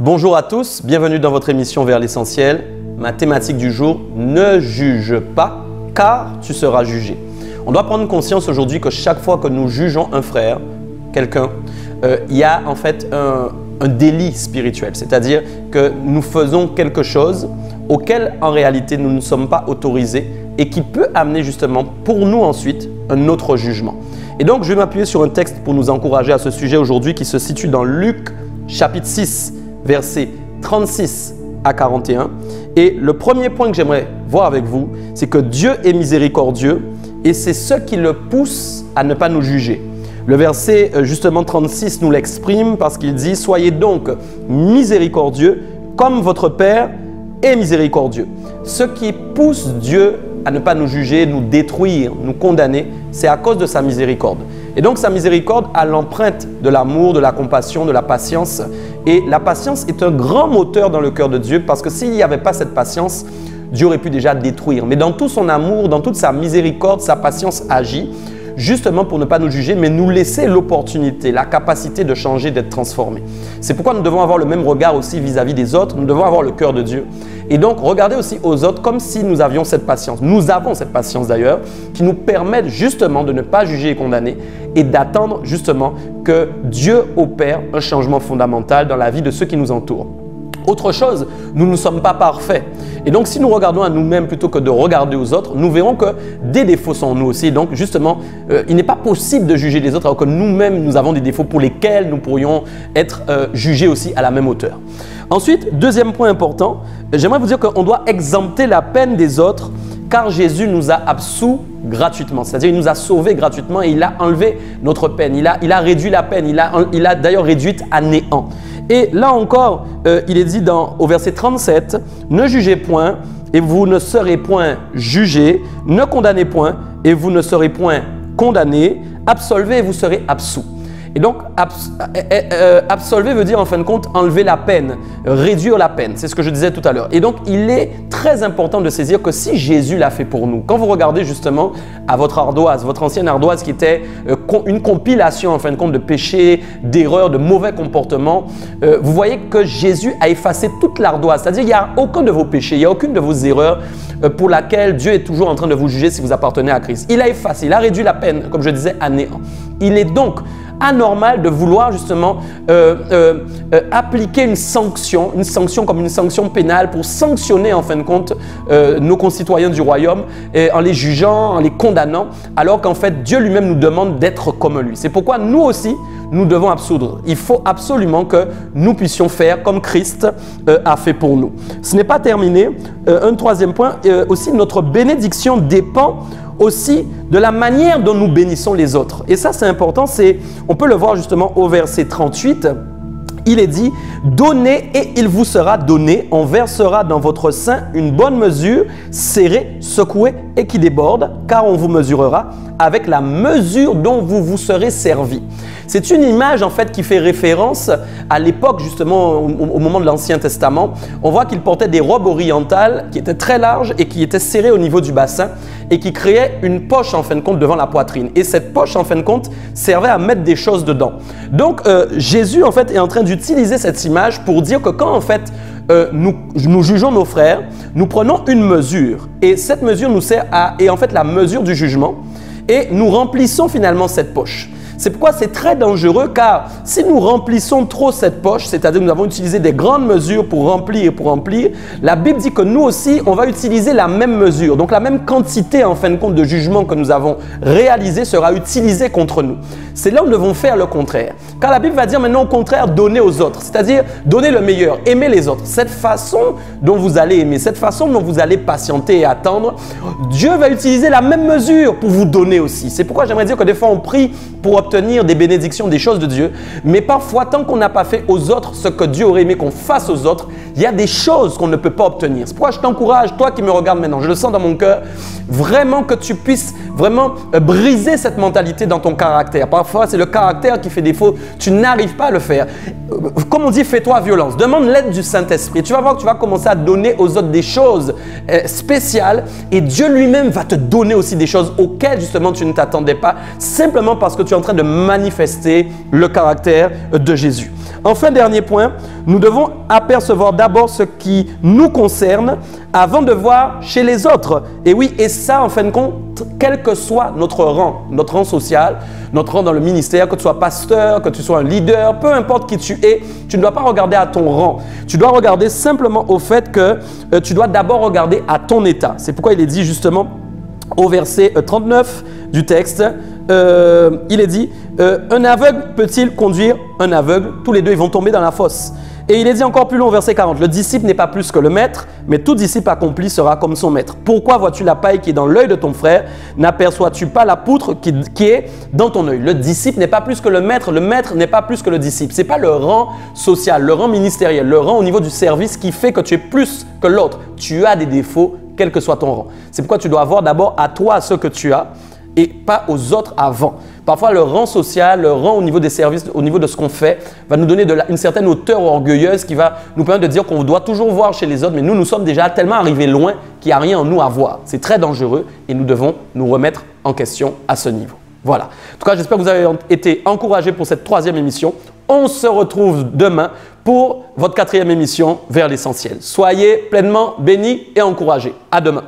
Bonjour à tous, bienvenue dans votre émission Vers l'essentiel. Ma thématique du jour, ne juge pas car tu seras jugé. On doit prendre conscience aujourd'hui que chaque fois que nous jugeons un frère, quelqu'un, il y a en fait un délit spirituel. C'est-à-dire que nous faisons quelque chose auquel en réalité nous ne sommes pas autorisés et qui peut amener justement pour nous ensuite un autre jugement. Et donc je vais m'appuyer sur un texte pour nous encourager à ce sujet aujourd'hui qui se situe dans Luc chapitre 6, versets 36 à 41. Et le premier point que j'aimerais voir avec vous, c'est que Dieu est miséricordieux et c'est ce qui le pousse à ne pas nous juger. Le verset justement 36 nous l'exprime parce qu'il dit « Soyez donc miséricordieux comme votre Père est miséricordieux ». Ce qui pousse Dieu à ne pas nous juger, nous détruire, nous condamner, c'est à cause de sa miséricorde. Et donc sa miséricorde a l'empreinte de l'amour, de la compassion, de la patience. Et la patience est un grand moteur dans le cœur de Dieu parce que s'il n'y avait pas cette patience, Dieu aurait pu déjà détruire. Mais dans tout son amour, dans toute sa miséricorde, sa patience agit justement pour ne pas nous juger, mais nous laisser l'opportunité, la capacité de changer, d'être transformé. C'est pourquoi nous devons avoir le même regard aussi vis-à-vis des autres. Nous devons avoir le cœur de Dieu. Et donc, regardez aussi aux autres comme si nous avions cette patience. Nous avons cette patience d'ailleurs qui nous permet justement de ne pas juger et condamner et d'attendre justement que Dieu opère un changement fondamental dans la vie de ceux qui nous entourent. Autre chose, nous ne sommes pas parfaits. Et donc, si nous regardons à nous-mêmes plutôt que de regarder aux autres, nous verrons que des défauts sont en nous aussi. Donc, justement, il n'est pas possible de juger les autres alors que nous-mêmes, nous avons des défauts pour lesquels nous pourrions être jugés aussi à la même hauteur. Ensuite, deuxième point important, j'aimerais vous dire qu'on doit exempter la peine des autres car Jésus nous a absous gratuitement. C'est-à-dire il nous a sauvés gratuitement et il a enlevé notre peine. Il a réduit la peine. Il a d'ailleurs réduite à néant. Et là encore, il est dit au verset 37, « Ne jugez point et vous ne serez point jugés, ne condamnez point et vous ne serez point condamnés, absolvez et vous serez absous. » Et donc, absolver veut dire en fin de compte enlever la peine, réduire la peine. C'est ce que je disais tout à l'heure. Et donc, il est très important de saisir que si Jésus l'a fait pour nous, quand vous regardez justement à votre ardoise, votre ancienne ardoise qui était une compilation en fin de compte de péchés, d'erreurs, de mauvais comportements, vous voyez que Jésus a effacé toute l'ardoise. C'est-à-dire qu'il n'y a aucun de vos péchés, il n'y a aucune de vos erreurs pour laquelle Dieu est toujours en train de vous juger si vous appartenez à Christ. Il a effacé, il a réduit la peine, comme je disais, à néant. Il est donc anormal de vouloir justement appliquer une sanction comme une sanction pénale pour sanctionner en fin de compte nos concitoyens du royaume en les jugeant, en les condamnant, alors qu'en fait Dieu lui-même nous demande d'être comme lui. C'est pourquoi nous aussi, nous devons absoudre. Il faut absolument que nous puissions faire comme Christ a fait pour nous. Ce n'est pas terminé. Un troisième point, aussi notre bénédiction dépend aussi de la manière dont nous bénissons les autres. Et ça, c'est important. On peut le voir justement au verset 38. Il est dit « Donnez et il vous sera donné. On versera dans votre sein une bonne mesure, serrée, secouée et qui déborde, car on vous mesurera avec la mesure dont vous vous serez servi. » C'est une image en fait qui fait référence à l'époque justement au moment de l'Ancien Testament. On voit qu'ils portaient des robes orientales qui étaient très larges et qui étaient serrées au niveau du bassin et qui créaient une poche en fin de compte devant la poitrine. Et cette poche en fin de compte servait à mettre des choses dedans. Donc Jésus en fait est en train d'utiliser cette image pour dire que quand en fait nous jugeons nos frères, nous prenons une mesure et cette mesure nous sert est en fait la mesure du jugement et nous remplissons finalement cette poche. C'est pourquoi c'est très dangereux car si nous remplissons trop cette poche, c'est-à-dire nous avons utilisé des grandes mesures pour remplir, la Bible dit que nous aussi, on va utiliser la même mesure. Donc la même quantité en fin de compte de jugement que nous avons réalisé sera utilisée contre nous. C'est là où nous devons faire le contraire. Car la Bible va dire maintenant au contraire, donner aux autres, c'est-à-dire donner le meilleur, aimer les autres. Cette façon dont vous allez aimer, cette façon dont vous allez patienter et attendre, Dieu va utiliser la même mesure pour vous donner aussi. C'est pourquoi j'aimerais dire que des fois on prie pour obtenir des bénédictions, des choses de Dieu. Mais parfois, tant qu'on n'a pas fait aux autres ce que Dieu aurait aimé qu'on fasse aux autres, il y a des choses qu'on ne peut pas obtenir. C'est pourquoi je t'encourage, toi qui me regardes maintenant, je le sens dans mon cœur, vraiment que tu puisses vraiment briser cette mentalité dans ton caractère. Parfois, c'est le caractère qui fait défaut. Tu n'arrives pas à le faire. Comme on dit, fais-toi violence. Demande l'aide du Saint-Esprit. Tu vas voir que tu vas commencer à donner aux autres des choses spéciales et Dieu lui-même va te donner aussi des choses auxquelles justement tu ne t'attendais pas, simplement parce que tu es en train de manifester le caractère de Jésus. Enfin, dernier point, nous devons apercevoir d'abord ce qui nous concerne avant de voir chez les autres. Et oui, et ça, en fin de compte, quel que soit notre rang social, notre rang dans le ministère, que tu sois pasteur, que tu sois un leader, peu importe qui tu es, tu ne dois pas regarder à ton rang. Tu dois regarder simplement au fait que tu dois d'abord regarder à ton état. C'est pourquoi il est dit justement au verset 39 du texte, il est dit un aveugle peut-il conduire un aveugle? Tous les deux, ils vont tomber dans la fosse. Et il est dit encore plus long au verset 40, le disciple n'est pas plus que le maître, mais tout disciple accompli sera comme son maître. Pourquoi vois-tu la paille qui est dans l'œil de ton frère? N'aperçois-tu pas la poutre qui est dans ton œil? Le disciple n'est pas plus que le maître n'est pas plus que le disciple. Ce n'est pas le rang social, le rang ministériel, le rang au niveau du service qui fait que tu es plus que l'autre. Tu as des défauts, quel que soit ton rang. C'est pourquoi tu dois avoir d'abord à toi ce que tu as et pas aux autres avant. Parfois, le rang social, le rang au niveau des services, au niveau de ce qu'on fait, va nous donner une certaine hauteur orgueilleuse qui va nous permettre de dire qu'on doit toujours voir chez les autres, mais nous sommes déjà tellement arrivés loin qu'il n'y a rien en nous à voir. C'est très dangereux et nous devons nous remettre en question à ce niveau. Voilà. En tout cas, j'espère que vous avez été encouragés pour cette 3e émission. On se retrouve demain pour votre 4e émission vers l'essentiel. Soyez pleinement bénis et encouragés. À demain.